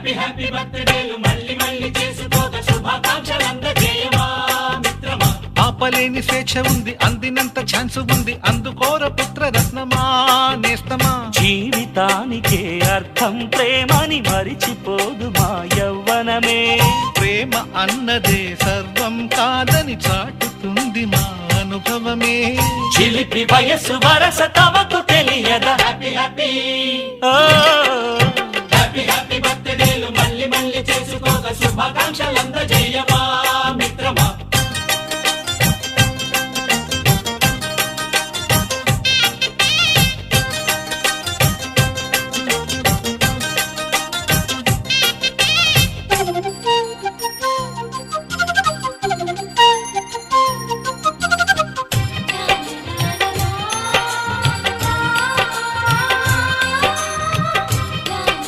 Happy happy బర్త్డేలు మళ్ళీ మళ్ళీ చేసుకోక శుభాకాంక్షలందజేయమా మిత్రమా. ఆపలేని స్వేచ్ఛ ఉంది, అందినంత ఛాన్స్ ఉంది, అందుకోర పుత్ర రత్నమా నేస్తమా. జీవితానికే అర్థం ప్రేమని మరిచిపోదు మా యవ్వనమే. ప్రేమ అన్నదే సర్వం కాదని చాటుతుంది మా అనుభవమే. చిలిపి వయస్సు వరస తమకు తెలియదా. హ్యాపీ హ్యాపీ ఓ హ్యాపీ హ్యాపీ బర్త్డేలు మళ్ళీ మళ్ళీ చేసుకోక శుభాకాంక్షలు